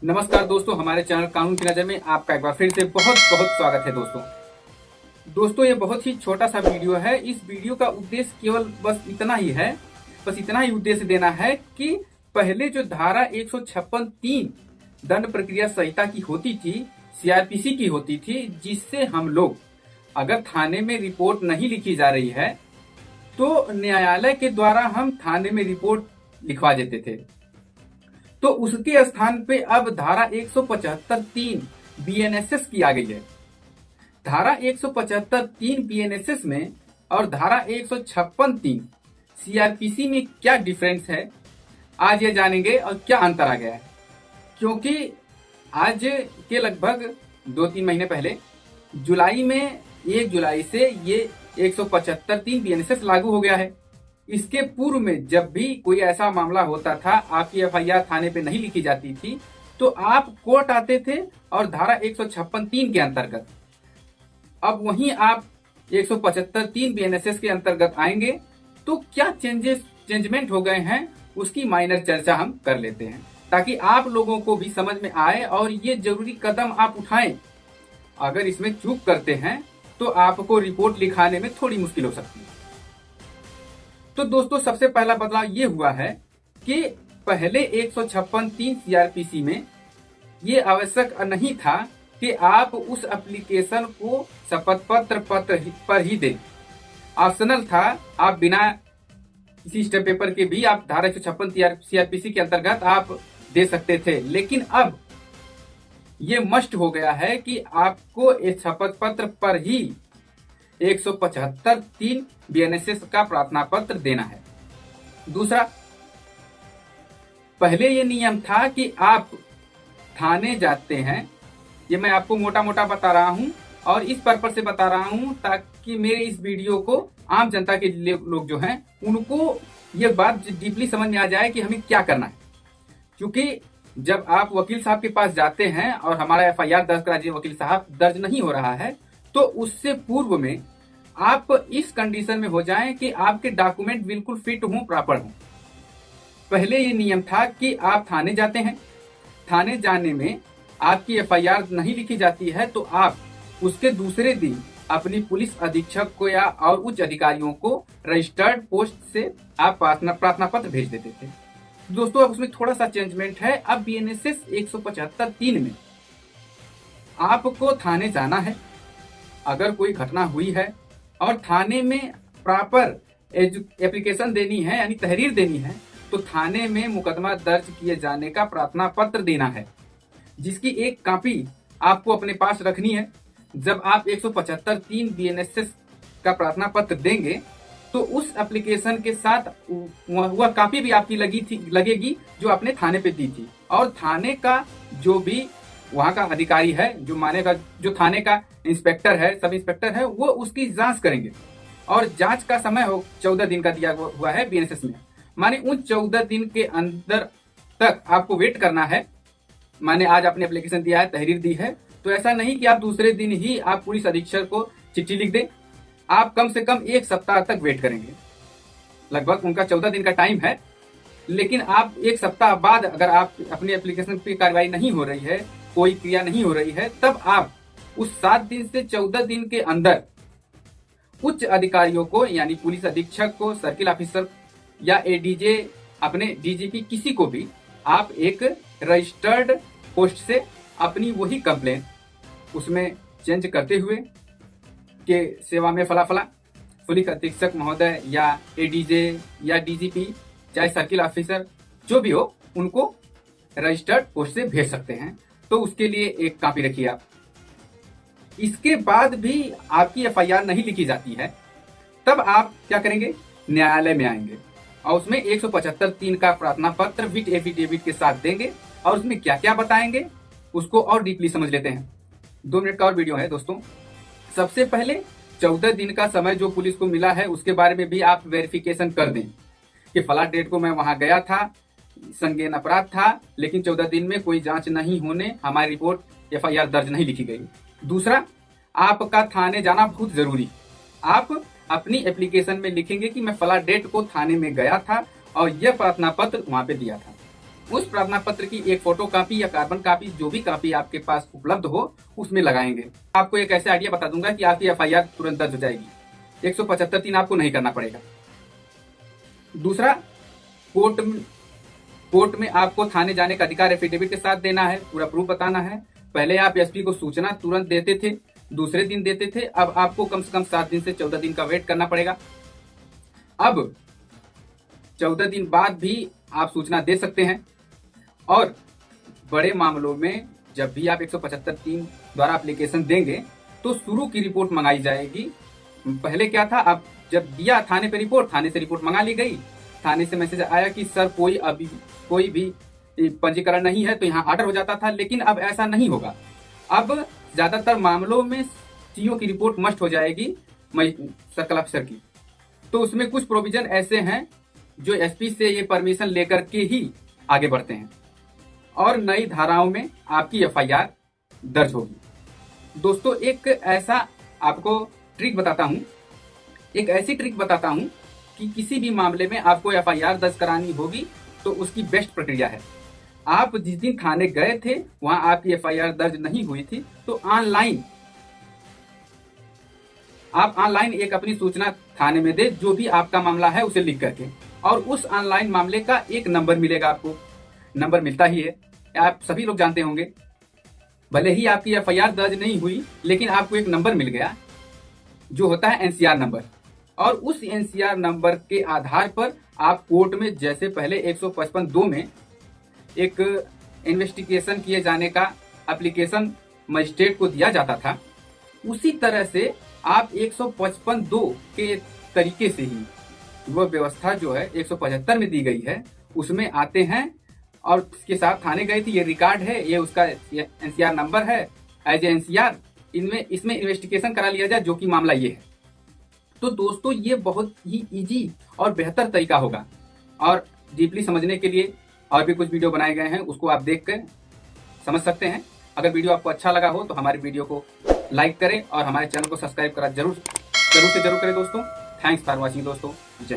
नमस्कार दोस्तों, हमारे चैनल कानून की नजर में आपका एक बार फिर से बहुत बहुत स्वागत है। दोस्तों ये बहुत ही छोटा सा वीडियो है। इस वीडियो का उद्देश्य केवल बस इतना ही है, बस इतना ही उद्देश्य देना है कि पहले जो धारा 156(3) दंड प्रक्रिया संहिता की होती थी, सीआरपीसी की होती थी, जिससे हम लोग अगर थाने में रिपोर्ट नहीं लिखी जा रही है तो न्यायालय के द्वारा हम थाने में रिपोर्ट लिखवा देते थे। तो उसके स्थान पे अब धारा 175(3) बीएनएसएस की आ गई है। धारा 175(3) बीएनएसएस में और धारा 156(3) सीआरपीसी में क्या डिफरेंस है, आज ये जानेंगे और क्या अंतर आ गया है। क्योंकि आज के लगभग 2-3 महीने पहले जुलाई में 1 जुलाई से ये 175(3) बीएनएसएस लागू हो गया है। इसके पूर्व में जब भी कोई ऐसा मामला होता था, आपकी एफआईआर थाने पे नहीं लिखी जाती थी, तो आप कोर्ट आते थे और धारा 156(3) के अंतर्गत, अब वहीं आप 175(3) बीएनएसएस के अंतर्गत आएंगे तो क्या चेंजमेंट हो गए हैं, उसकी माइनर चर्चा हम कर लेते हैं, ताकि आप लोगों को भी समझ में आए और ये जरूरी कदम आप उठाएं। अगर इसमें चूक करते हैं तो आपको रिपोर्ट लिखाने में थोड़ी मुश्किल हो सकती है। तो दोस्तों सबसे पहला बदलाव ये हुआ है कि पहले 156(3) सीआरपीसी में ये आवश्यक नहीं था कि आप उस एप्लीकेशन को शपथ पत्र पर ही दें। ऑप्शनल था, आप बिना किसी स्टेप पेपर के भी आप धारा 156 सीआरपीसी के अंतर्गत आप दे सकते थे। लेकिन अब ये मस्ट हो गया है कि आपको इस शपथ पत्र पर ही 175(3) बीएनएसएस का प्रार्थना पत्र देना है। दूसरा, पहले ये नियम था कि आप थाने जाते हैं, ये मैं आपको मोटा मोटा बता रहा हूं और इस पर्पज से बता रहा हूं ताकि मेरे इस वीडियो को आम जनता के लोग जो हैं उनको ये बात डीपली समझ में आ जाए कि हमें क्या करना है। क्योंकि जब आप वकील साहब के पास जाते हैं और हमारा एफआईआर दर्ज कराइए, वकील साहब दर्ज नहीं हो रहा है, तो उससे पूर्व में आप इस कंडीशन में हो जाएं कि आपके डॉक्यूमेंट बिल्कुल फिट हों, प्रॉपर हों। पहले ये नियम था कि आप थाने जाते हैं, थाने जाने में आपकी एफआईआर नहीं लिखी जाती है तो आप उसके दूसरे दिन अपनी पुलिस अधीक्षक को या और उच्च अधिकारियों को रजिस्टर्ड पोस्ट से आप प्रार्थना पत्र भेज देते थे। दोस्तों अब उसमें थोड़ा सा चेंजमेंट है। अब बीएनएसएस 175(3) में आपको थाने जाना है, अगर कोई घटना हुई है और थाने में प्रॉपर एप्लीकेशन देनी है, यानी तहरीर देनी है, तो थाने में मुकदमा दर्ज किए जाने का प्रार्थना पत्र देना है, जिसकी एक कॉपी आपको अपने पास रखनी है। जब आप 175(3) बीएनएसएस का प्रार्थना पत्र देंगे तो उस एप्लीकेशन के साथ वह कॉपी भी आपकी लगेगी जो आपने थाने पे दी थी, और थाने का जो भी वहां का अधिकारी है, जो मानेगा, जो थाने का इंस्पेक्टर है, सब इंस्पेक्टर है, वो उसकी जांच करेंगे। और जांच का समय 14 दिन का दिया हुआ है बीएनएसएस में, माने उन 14 दिन के अंदर तक आपको वेट करना है। माने आज आपने एप्लीकेशन दिया है, तहरीर दी है, तो ऐसा नहीं कि आप दूसरे दिन ही आप पुलिस अधीक्षक को चिट्ठी लिख दें। आप कम से कम 1 सप्ताह तक वेट करेंगे, लगभग उनका 14 दिन का टाइम है। लेकिन आप 1 सप्ताह बाद अगर आप अपनी एप्लीकेशन पे कार्रवाई नहीं हो रही है, कोई क्रिया नहीं हो रही है, तब आप उस 7 दिन से 14 दिन के अंदर उच्च अधिकारियों को, यानी पुलिस अधीक्षक को, सर्किल ऑफिसर या एडीजे, अपने डीजीपी, किसी को भी आप एक रजिस्टर्ड पोस्ट से अपनी वही कंप्लेन उसमें चेंज करते हुए के सेवा में फला पुलिस अधीक्षक महोदय या एडीजे या डीजीपी, चाहे सर्किल ऑफिसर जो भी हो, उनको रजिस्टर्ड पोस्ट से भेज सकते हैं। तो उसके लिए एक कॉपी रखिए आप। इसके बाद भी आपकी एफआईआर नहीं लिखी जाती है, तब आप क्या करेंगे, न्यायालय में आएंगे और उसमें 175(3) का प्रार्थना पत्र विद एफिडेविट के साथ देंगे और उसमें क्या क्या बताएंगे उसको और डीपली समझ लेते हैं। 2 मिनट का और वीडियो है दोस्तों। सबसे पहले 14 दिन का समय जो पुलिस को मिला है उसके बारे में भी आप वेरिफिकेशन कर दें कि फला डेट को मैं वहां गया था, संज्ञेय अपराध था, लेकिन 14 दिन में कोई जांच नहीं होने हमारी रिपोर्ट एफआईआर दर्ज नहीं लिखी गई। दूसरा, आपका थाने जाना बहुत जरूरी। आप अपनी एप्लीकेशन में लिखेंगे कि मैं फला डेट को थाने में गया था और यह प्रार्थना पत्र वहां पे दिया था। उस प्रार्थना पत्र की एक फोटो कॉपी या कार्बन कॉपी, जो भी कॉपी आपके पास उपलब्ध हो, उसमें लगाएंगे। आपको एक ऐसे आइडिया बता दूंगा कि आपकी FIR तुरंत दर्ज हो जाएगी। 175(3) आपको नहीं करना पड़ेगा। दूसरा, कोर्ट में आपको थाने जाने का अधिकार एफिडेविट के साथ देना है, पूरा प्रूफ बताना है। पहले आप SP को सूचना तुरंत देते थे, दूसरे दिन देते थे, अब आपको कम से कम 7 दिन से 14 दिन का वेट करना पड़ेगा। अब 14 दिन बाद भी आप सूचना दे सकते हैं। और बड़े मामलों में जब भी आप 175(3) द्वारा एप्लीकेशन देंगे तो शुरू की रिपोर्ट मंगाई जाएगी। पहले क्या था, आप जब दिया थाने पे रिपोर्ट, थाने से रिपोर्ट मंगा ली गई, थाने से मैसेज आया कि सर कोई भी पंजीकरण नहीं है, तो यहाँ ऑर्डर हो जाता था। लेकिन अब ऐसा नहीं होगा। अब ज्यादातर मामलों में CO की रिपोर्ट मस्ट हो जाएगी सर्कल ऑफिसर की। तो उसमें कुछ प्रोविजन ऐसे हैं जो SP से ये परमिशन लेकर के ही आगे बढ़ते हैं और नई धाराओं में आपकी FIR दर्ज होगी। दोस्तों, एक ऐसा आपको ट्रिक बताता हूं, एक ऐसी ट्रिक बताता हूं कि किसी भी मामले में आपको FIR दर्ज करानी होगी तो उसकी बेस्ट प्रक्रिया है। आप जिस दिन थाने गए थे वहां आपकी FIR दर्ज नहीं हुई थी, तो आप ऑनलाइन एक अपनी सूचना थाने में दे, जो भी आपका मामला है उसे लिख करके, और उस ऑनलाइन मामले का एक नंबर मिलेगा। आपको नंबर मिलता ही है, आप सभी लोग जानते होंगे। भले ही आपकी FIR दर्ज नहीं हुई, लेकिन आपको एक नंबर मिल गया जो होता है NCR नंबर, और उस NCR नंबर के आधार पर आप कोर्ट में, जैसे पहले 155(2) में एक इन्वेस्टिगेशन किए जाने का एप्लीकेशन मजिस्ट्रेट को दिया जाता था, उसी तरह से आप 155(2) के तरीके से ही वह व्यवस्था जो है 175 में दी गई है उसमें आते हैं, और इसके साथ थाने गए थे, ये रिकॉर्ड है, ये उसका NCR नंबर है, एज NCR इसमें इन्वेस्टिगेशन करा लिया जाए, जो कि मामला ये है। तो दोस्तों, ये बहुत ही इजी और बेहतर तरीका होगा। और डीपली समझने के लिए और भी कुछ वीडियो बनाए गए हैं, उसको आप देख कर समझ सकते हैं। अगर वीडियो आपको अच्छा लगा हो तो हमारी वीडियो को लाइक करें और हमारे चैनल को सब्सक्राइब करा जरूर से जरूर करें दोस्तों। थैंक्स फॉर वॉचिंग दोस्तों। जय